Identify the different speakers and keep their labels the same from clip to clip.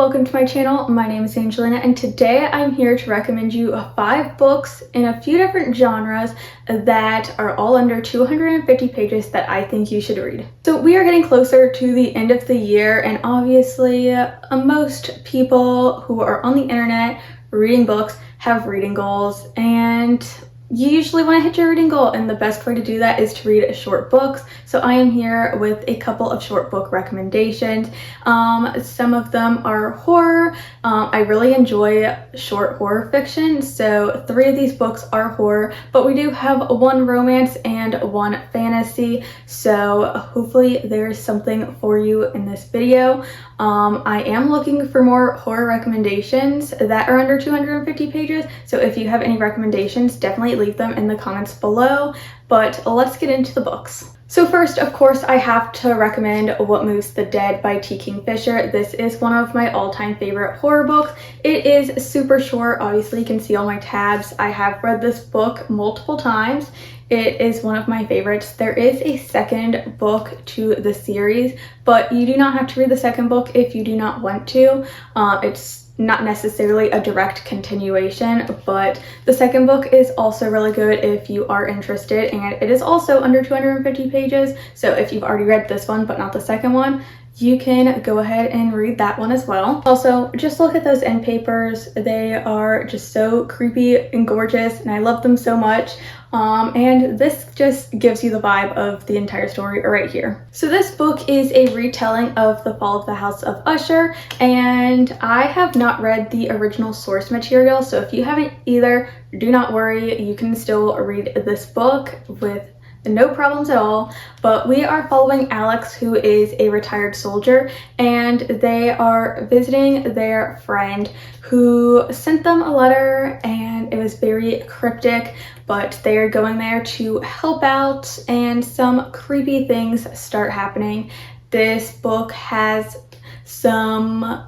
Speaker 1: welcome to my channel. My name is Angelina and today I'm here to recommend you 5 books in a few different genres that are all under 250 pages that I think you should read. So we are getting closer to the end of the year, and obviously most people who are on the internet reading books have reading goals, and you usually want to hit your reading goal, and the best way to do that is to read short books. So I am here with a couple of short book recommendations. Some of them are horror. I really enjoy short horror fiction, so 3 of these books are horror, but we do have 1 romance and 1 fantasy, so hopefully there's something for you in this video. I am looking for more horror recommendations that are under 250 pages, so if you have any recommendations, definitely leave them in the comments below. But let's get into the books. So first, of course, I have to recommend What Moves the Dead by T. Kingfisher. This is one of my all-time favorite horror books. It is super short. Obviously, you can see all my tabs. I have read this book multiple times. It is one of my favorites. There is a second book to the series, but you do not have to read the second book if you do not want to. It's not necessarily a direct continuation, but the second book is also really good if you are interested, and it is also under 250 pages. So if you've already read this one but not the second one, you can go ahead and read that one as well. Also, just look at those end papers. They are just so creepy and gorgeous, and I love them so much. And this just gives you the vibe of the entire story right here. So this book is a retelling of The Fall of the House of Usher, and I have not read the original source material, so if you haven't either, do not worry, you can still read this book with no problems at all. But we are following Alex, who is a retired soldier, and they are visiting their friend who sent them a letter, and it was very cryptic, but they are going there to help out, and some creepy things start happening. This book has some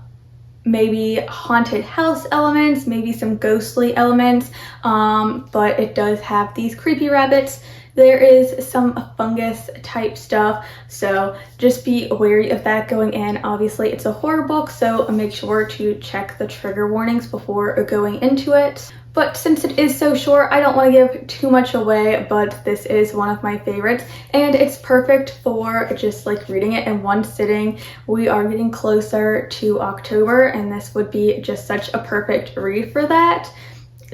Speaker 1: maybe haunted house elements, maybe some ghostly elements, but it does have these creepy rabbits. There is some fungus type stuff, so just be wary of that going in. Obviously, it's a horror book, so make sure to check the trigger warnings before going into it. But since it is so short, I don't want to give too much away, but this is one of my favorites, and it's perfect for just like reading it in one sitting. We are getting closer to October, and this would be just such a perfect read for that.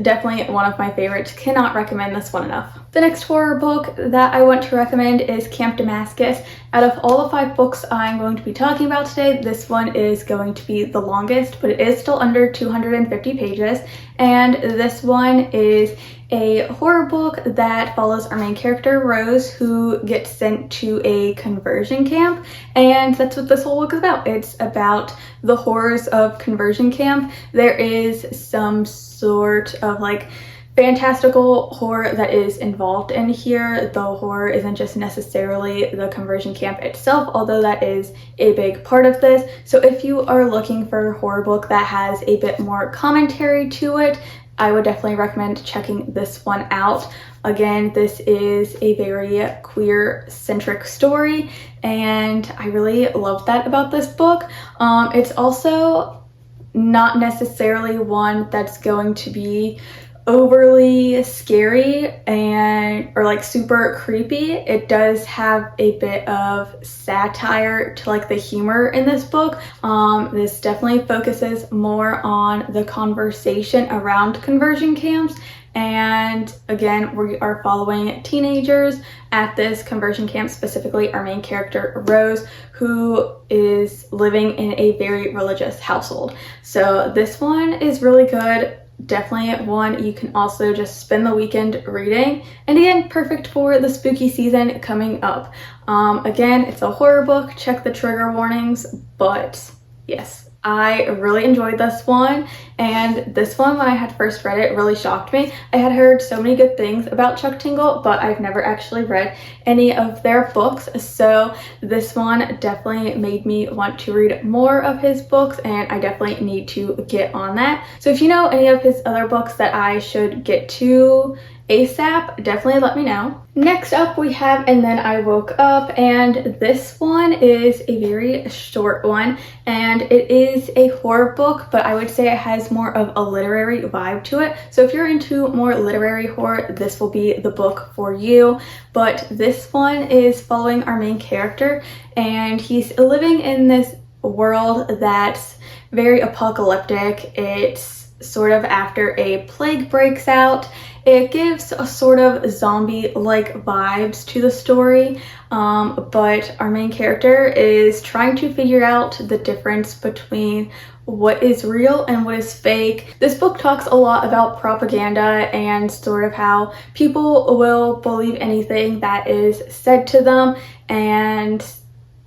Speaker 1: Definitely one of my favorites. Cannot recommend this one enough. The next horror book that I want to recommend is Camp Damascus. Out of all the 5 books I'm going to be talking about today, this one is going to be the longest, but it is still under 250 pages. And this one is a horror book that follows our main character, Rose, who gets sent to a conversion camp. And that's what this whole book is about. It's about the horrors of conversion camp. There is some sort of like fantastical horror that is involved in here. The horror isn't just necessarily the conversion camp itself, although that is a big part of this. So if you are looking for a horror book that has a bit more commentary to it, I would definitely recommend checking this one out. Again, this is a very queer-centric story, and I really love that about this book. It's also not necessarily one that's going to be overly scary or like super creepy. It does have a bit of satire to like the humor in this book. This definitely focuses more on the conversation around conversion camps, and again, we are following teenagers at this conversion camp, specifically our main character Rose, who is living in a very religious household. So this one is really good. Definitely one you can also just spend the weekend reading, and again, perfect for the spooky season coming up. Again, it's a horror book, check the trigger warnings, but yes, I really enjoyed this one. And this one, when I had first read it, really shocked me. I had heard so many good things about Chuck Tingle, but I've never actually read any of their books, so this one definitely made me want to read more of his books, and I definitely need to get on that. So if you know any of his other books that I should get to ASAP, definitely let me know. Next up we have And Then I Woke Up, and this one is a very short one, and it is a horror book, but I would say it has more of a literary vibe to it. So if you're into more literary horror, this will be the book for you. But this one is following our main character, and he's living in this world that's very apocalyptic. It's sort of after a plague breaks out. It gives a sort of zombie-like vibes to the story, but our main character is trying to figure out the difference between what is real and what is fake. This book talks a lot about propaganda and sort of how people will believe anything that is said to them, and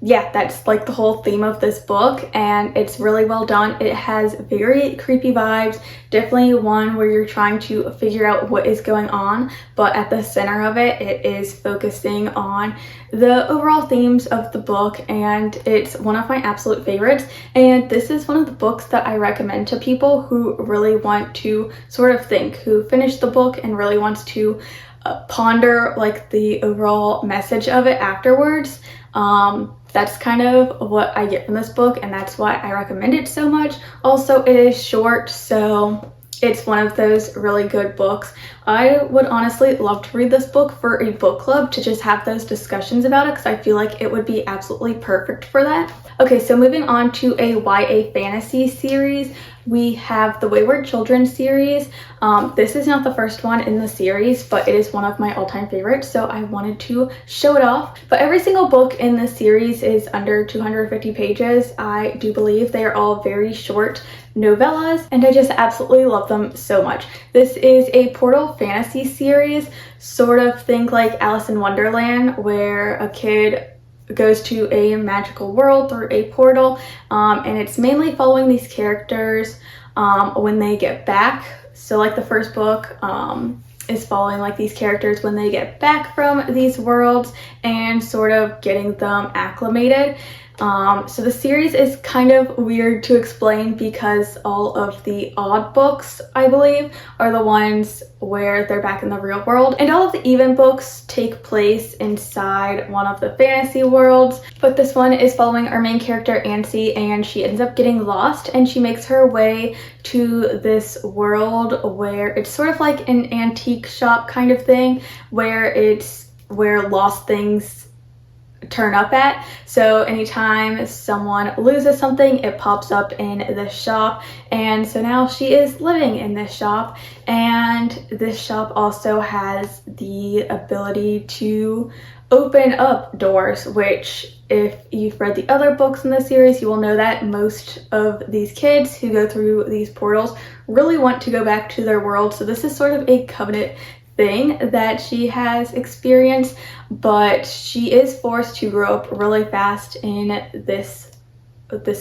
Speaker 1: yeah, that's like the whole theme of this book, and it's really well done. It has very creepy vibes, definitely one where you're trying to figure out what is going on, but at the center of it, it is focusing on the overall themes of the book, and it's one of my absolute favorites. And this is one of the books that I recommend to people who really want to sort of think, who finish the book and really wants to ponder like the overall message of it afterwards. That's kind of what I get from this book, and that's why I recommend it so much. Also, it is short, so it's one of those really good books. I would honestly love to read this book for a book club to just have those discussions about it, because I feel like it would be absolutely perfect for that. Okay, so moving on to a YA fantasy series, we have the Wayward children's series. This is not the first one in the series, but it is one of my all-time favorites, so I wanted to show it off. But every single book in this series is under 250 pages. I do believe they are all very short novellas, and I just absolutely love them so much. This is a portal fantasy series, sort of think like Alice in Wonderland, where a kid goes to a magical world through a portal, and it's mainly following these characters when they get back. So like the first book is following like these characters when they get back from these worlds and sort of getting them acclimated. So the series is kind of weird to explain because all of the odd books, I believe, are the ones where they're back in the real world, and all of the even books take place inside one of the fantasy worlds. But this one is following our main character, Ancy, and she ends up getting lost, and she makes her way to this world where it's sort of like an antique shop kind of thing, where it's where lost things turn up at. So anytime someone loses something, it pops up in this shop, and so now she is living in this shop. And this shop also has the ability to open up doors, which if you've read the other books in the series, you will know that most of these kids who go through these portals really want to go back to their world. So this is sort of a covenant thing that she has experienced, but she is forced to grow up really fast in this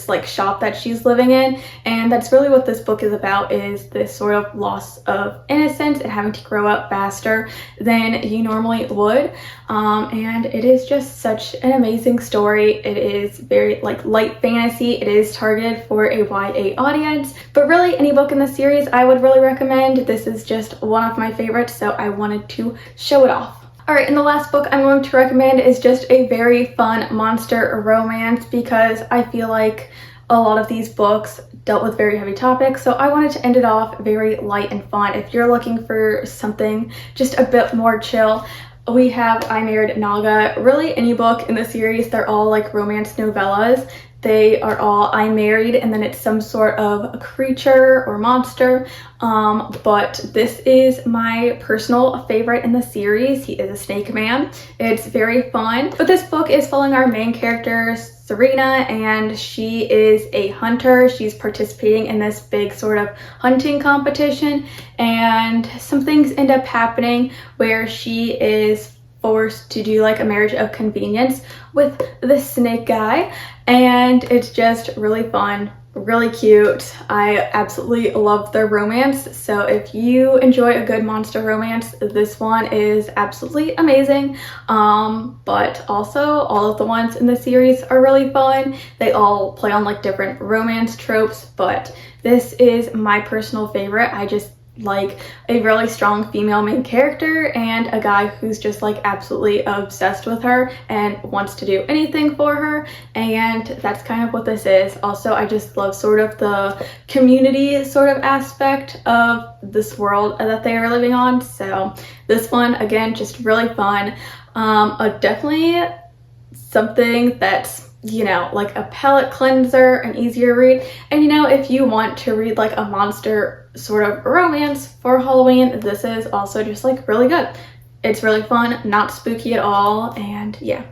Speaker 1: like shop that she's living in, and that's really what this book is about, is this sort of loss of innocence and having to grow up faster than you normally would. And it is just such an amazing story. It is very like light fantasy. It is targeted for a YA audience, but really any book in the series I would really recommend. This is just one of my favorites, so I wanted to show it off. Alright, and the last book I'm going to recommend is just a very fun monster romance, because I feel like a lot of these books dealt with very heavy topics, so I wanted to end it off very light and fun. If you're looking for something just a bit more chill, we have I Married Naga. Really any book in the series, they're all like romance novellas. They are all I married, and then it's some sort of a creature or monster. But this is my personal favorite in the series. He is a snake man. It's very fun. But this book is following our main character, Serena, and she is a hunter. She's participating in this big sort of hunting competition, and some things end up happening where she is forced to do like a marriage of convenience with the snake guy, and it's just really fun, really cute. I absolutely love their romance, so if you enjoy a good monster romance, this one is absolutely amazing. But also all of the ones in the series are really fun. They all play on like different romance tropes, but this is my personal favorite. I just like a really strong female main character and a guy who's just like absolutely obsessed with her and wants to do anything for her, and that's kind of what this is. Also, I just love sort of the community sort of aspect of this world that they are living on. So this one, again, just really fun. Definitely something that's, you know, like a palate cleanser, an easier read. And you know, if you want to read like a monster sort of romance for Halloween, this is also just like really good. It's really fun, not spooky at all, and yeah,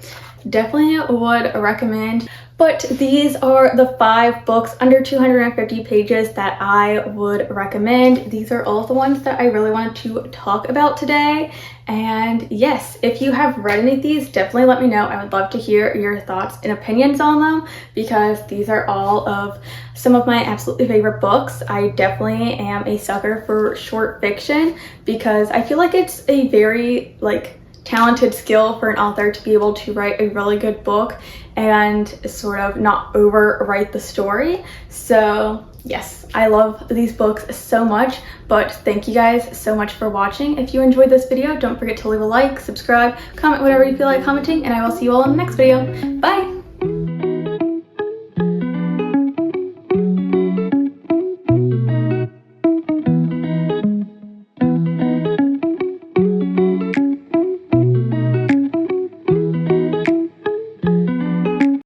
Speaker 1: definitely would recommend. But these are the 5 books under 250 pages that I would recommend. These are all the ones that I really wanted to talk about today. And yes, if you have read any of these, definitely let me know. I would love to hear your thoughts and opinions on them, because these are all of some of my absolutely favorite books. I definitely am a sucker for short fiction because I feel like it's a very like talented skill for an author to be able to write a really good book and sort of not overwrite the story. So yes, I love these books so much. But thank you guys so much for watching. If you enjoyed this video, don't forget to leave a like, subscribe, comment whatever you feel like commenting, and I will see you all in the next video. Bye!